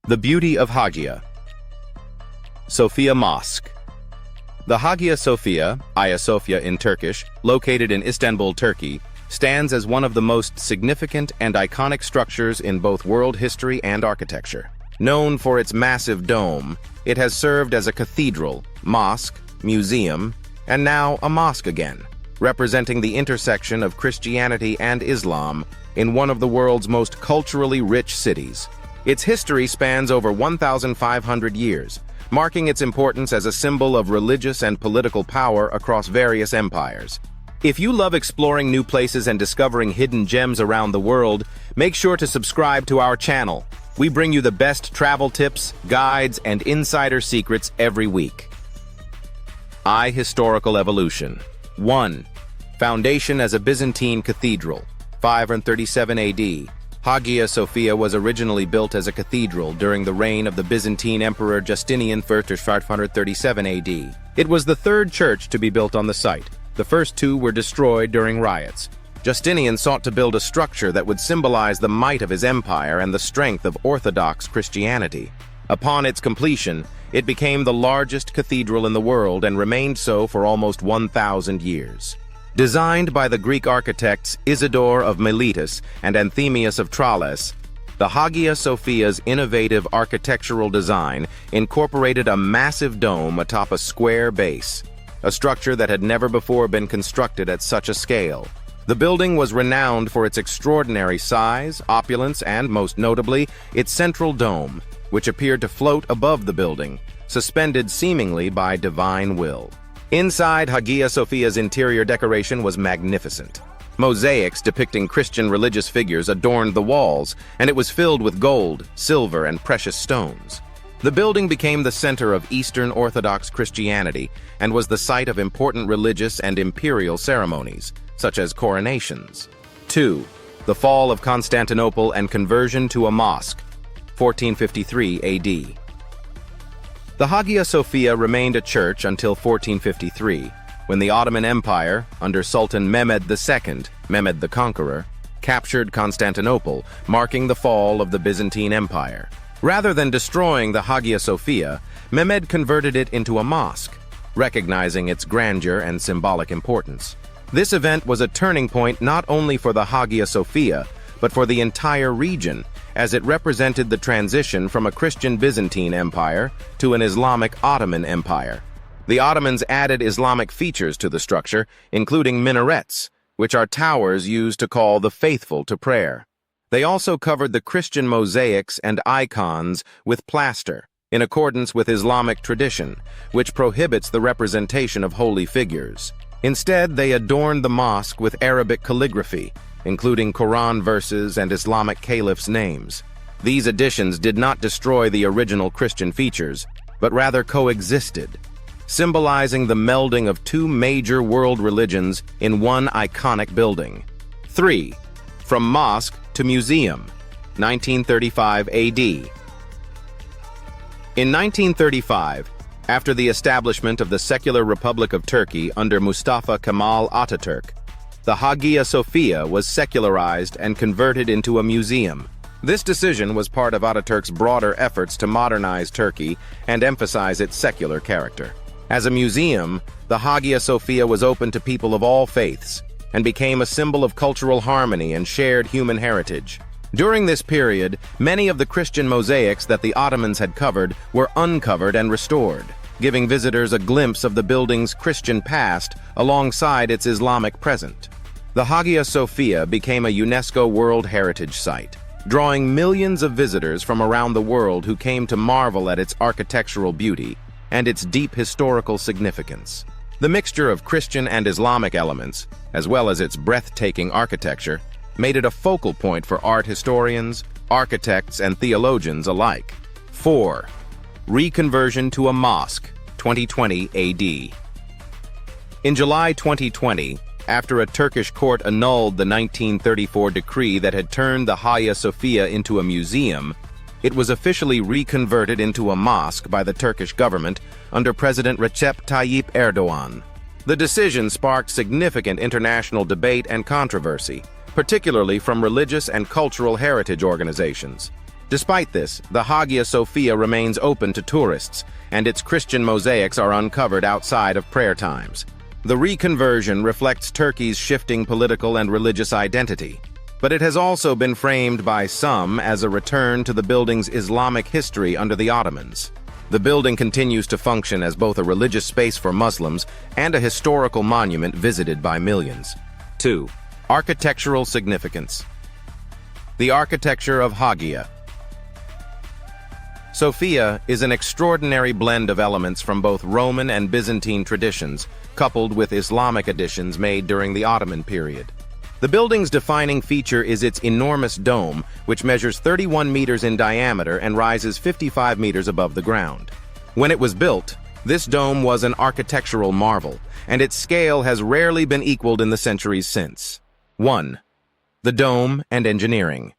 The beauty of Hagia Sophia Mosque. The Hagia Sophia in Turkish, located in Istanbul, Turkey, stands as one of the most significant and iconic structures in both world history and architecture. Known for its massive dome, it has served as a cathedral, mosque, museum, and now a mosque again, representing the intersection of Christianity and Islam in one of the world's most culturally rich cities. Its history spans over 1,500 years, marking its importance as a symbol of religious and political power across various empires. If you love exploring new places and discovering hidden gems around the world, make sure to subscribe to our channel. We bring you the best travel tips, guides, and insider secrets every week. Historical evolution. 1. Foundation as a Byzantine cathedral, 537 AD. Hagia Sophia was originally built as a cathedral during the reign of the Byzantine Emperor Justinian I 537 AD. It was the third church to be built on the site. The first two were destroyed during riots. Justinian sought to build a structure that would symbolize the might of his empire and the strength of Orthodox Christianity. Upon its completion, it became the largest cathedral in the world and remained so for almost 1,000 years. Designed by the Greek architects Isidore of Miletus and Anthemius of Tralles, the Hagia Sophia's innovative architectural design incorporated a massive dome atop a square base, a structure that had never before been constructed at such a scale. The building was renowned for its extraordinary size, opulence, and, most notably, its central dome, which appeared to float above the building, suspended seemingly by divine will. Inside, Hagia Sophia's interior decoration was magnificent. Mosaics depicting Christian religious figures adorned the walls, and it was filled with gold, silver, and precious stones. The building became the center of Eastern Orthodox Christianity and was the site of important religious and imperial ceremonies, such as coronations. 2. The fall of Constantinople and conversion to a mosque, 1453 AD. The Hagia Sophia remained a church until 1453, when the Ottoman Empire, under Sultan Mehmed II, Mehmed the Conqueror, captured Constantinople, marking the fall of the Byzantine Empire. Rather than destroying the Hagia Sophia, Mehmed converted it into a mosque, recognizing its grandeur and symbolic importance. This event was a turning point not only for the Hagia Sophia, but for the entire region, as it represented the transition from a Christian Byzantine Empire to an Islamic Ottoman Empire. The Ottomans added Islamic features to the structure, including minarets, which are towers used to call the faithful to prayer. They also covered the Christian mosaics and icons with plaster, in accordance with Islamic tradition, which prohibits the representation of holy figures. Instead, they adorned the mosque with Arabic calligraphy, including Quran verses and Islamic caliphs' names. These additions did not destroy the original Christian features, but rather coexisted, symbolizing the melding of two major world religions in one iconic building. 3. From mosque to museum, 1935 AD. In 1935, after the establishment of the secular Republic of Turkey under Mustafa Kemal Atatürk, the Hagia Sophia was secularized and converted into a museum. This decision was part of Atatürk's broader efforts to modernize Turkey and emphasize its secular character. As a museum, the Hagia Sophia was open to people of all faiths and became a symbol of cultural harmony and shared human heritage. During this period, many of the Christian mosaics that the Ottomans had covered were uncovered and restored, giving visitors a glimpse of the building's Christian past alongside its Islamic present. The Hagia Sophia became a UNESCO World Heritage Site, drawing millions of visitors from around the world who came to marvel at its architectural beauty and its deep historical significance. The mixture of Christian and Islamic elements, as well as its breathtaking architecture, made it a focal point for art historians, architects, and theologians alike. 4. Reconversion to a mosque, 2020 AD. In July 2020, after a Turkish court annulled the 1934 decree that had turned the Hagia Sophia into a museum, it was officially reconverted into a mosque by the Turkish government under President Recep Tayyip Erdogan. The decision sparked significant international debate and controversy, particularly from religious and cultural heritage organizations. Despite this, the Hagia Sophia remains open to tourists, and its Christian mosaics are uncovered outside of prayer times. The reconversion reflects Turkey's shifting political and religious identity, but it has also been framed by some as a return to the building's Islamic history under the Ottomans. The building continues to function as both a religious space for Muslims and a historical monument visited by millions. 2. Architectural significance. The architecture of Hagia Sophia is an extraordinary blend of elements from both Roman and Byzantine traditions, coupled with Islamic additions made during the Ottoman period. The building's defining feature is its enormous dome, which measures 31 meters in diameter and rises 55 meters above the ground. When it was built, this dome was an architectural marvel, and its scale has rarely been equaled in the centuries since. 1. The dome and engineering.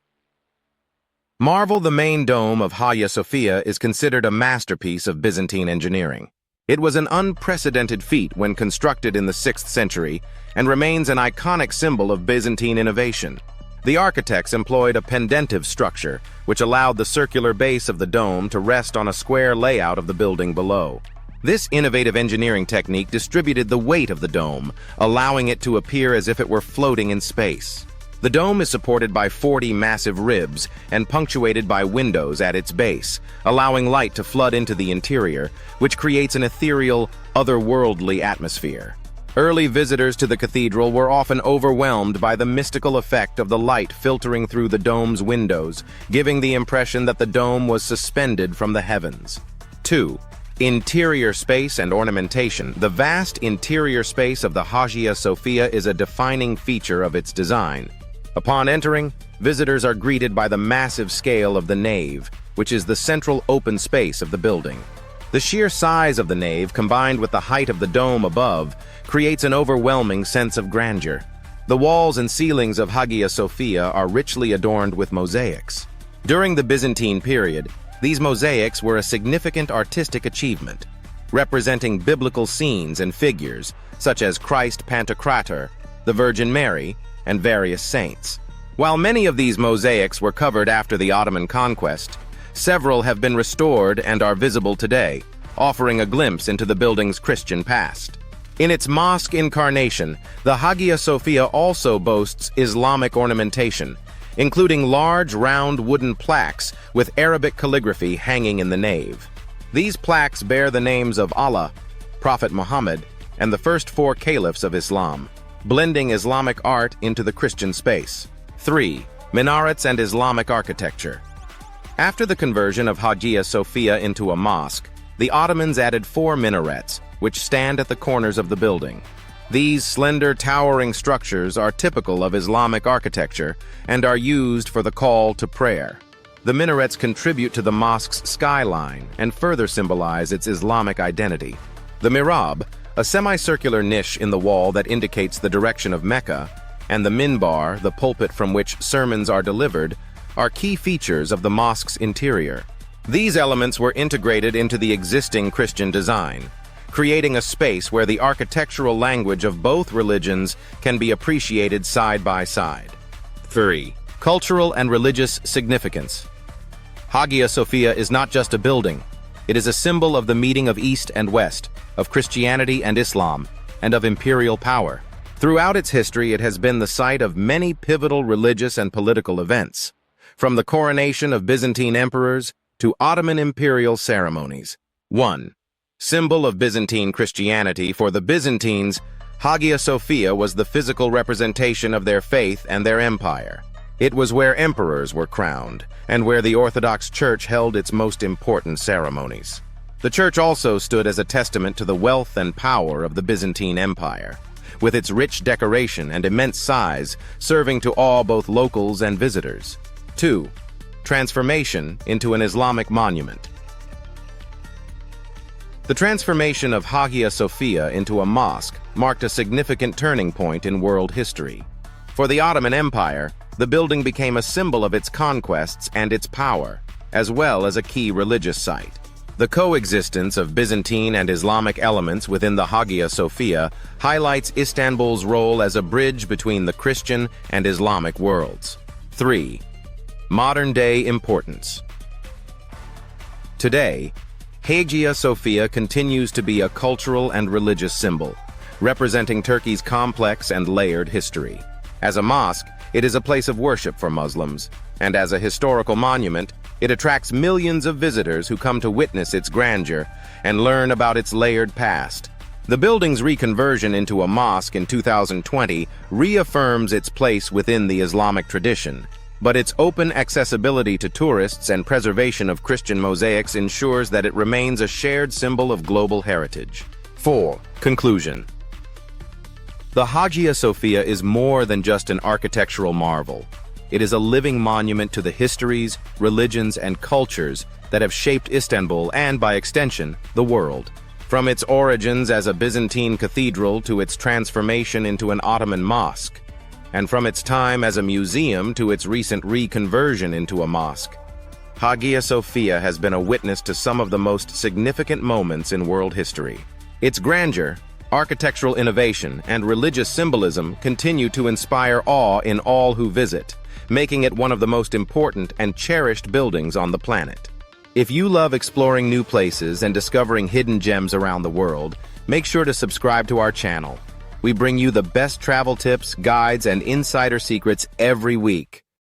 The main dome of Hagia Sophia is considered a masterpiece of Byzantine engineering. It was an unprecedented feat when constructed in the 6th century and remains an iconic symbol of Byzantine innovation. The architects employed a pendentive structure, which allowed the circular base of the dome to rest on a square layout of the building below. This innovative engineering technique distributed the weight of the dome, allowing it to appear as if it were floating in space. The dome is supported by 40 massive ribs and punctuated by windows at its base, allowing light to flood into the interior, which creates an ethereal, otherworldly atmosphere. Early visitors to the cathedral were often overwhelmed by the mystical effect of the light filtering through the dome's windows, giving the impression that the dome was suspended from the heavens. 2. Interior space and ornamentation. The vast interior space of the Hagia Sophia is a defining feature of its design. Upon entering, visitors are greeted by the massive scale of the nave, which is the central open space of the building. The sheer size of the nave, combined with the height of the dome above, creates an overwhelming sense of grandeur. The walls and ceilings of Hagia Sophia are richly adorned with mosaics. During the Byzantine period, these mosaics were a significant artistic achievement, representing biblical scenes and figures, such as Christ Pantocrator, the Virgin Mary, and various saints. While many of these mosaics were covered after the Ottoman conquest, several have been restored and are visible today, offering a glimpse into the building's Christian past. In its mosque incarnation, the Hagia Sophia also boasts Islamic ornamentation, including large round wooden plaques with Arabic calligraphy hanging in the nave. These plaques bear the names of Allah, Prophet Muhammad, and the first 4 caliphs of Islam, blending Islamic art into the Christian space. 3. Minarets and Islamic architecture. After the conversion of Hagia Sophia into a mosque, the Ottomans added 4 minarets, which stand at the corners of the building. These slender, towering structures are typical of Islamic architecture and are used for the call to prayer. The minarets contribute to the mosque's skyline and further symbolize its Islamic identity. The mihrab, a semicircular niche in the wall that indicates the direction of Mecca, and the minbar, the pulpit from which sermons are delivered, are key features of the mosque's interior. These elements were integrated into the existing Christian design, creating a space where the architectural language of both religions can be appreciated side by side. 3. Cultural and religious significance. Hagia Sophia is not just a building. It is a symbol of the meeting of East and West, of Christianity and Islam, and of imperial power. Throughout its history, it has been the site of many pivotal religious and political events, from the coronation of Byzantine emperors to Ottoman imperial ceremonies. 1. Symbol of Byzantine Christianity. For the Byzantines, Hagia Sophia was the physical representation of their faith and their empire. It was where emperors were crowned, and where the Orthodox Church held its most important ceremonies. The church also stood as a testament to the wealth and power of the Byzantine Empire, with its rich decoration and immense size serving to awe both locals and visitors. 2. Transformation into an Islamic monument. The transformation of Hagia Sophia into a mosque marked a significant turning point in world history. For the Ottoman Empire, the building became a symbol of its conquests and its power, as well as a key religious site. The coexistence of Byzantine and Islamic elements within the Hagia Sophia highlights Istanbul's role as a bridge between the Christian and Islamic worlds. 3. Modern-day importance. Today, Hagia Sophia continues to be a cultural and religious symbol, representing Turkey's complex and layered history. As a mosque, it is a place of worship for Muslims, and as a historical monument, it attracts millions of visitors who come to witness its grandeur and learn about its layered past. The building's reconversion into a mosque in 2020 reaffirms its place within the Islamic tradition, but its open accessibility to tourists and preservation of Christian mosaics ensures that it remains a shared symbol of global heritage. 4. Conclusion. The Hagia Sophia is more than just an architectural marvel. It is a living monument to the histories, religions, and cultures that have shaped Istanbul and, by extension, the world. From its origins as a Byzantine cathedral to its transformation into an Ottoman mosque, and from its time as a museum to its recent reconversion into a mosque, Hagia Sophia has been a witness to some of the most significant moments in world history. Its grandeur, architectural innovation, and religious symbolism continue to inspire awe in all who visit, making it one of the most important and cherished buildings on the planet. If you love exploring new places and discovering hidden gems around the world, make sure to subscribe to our channel. We bring you the best travel tips, guides, and insider secrets every week.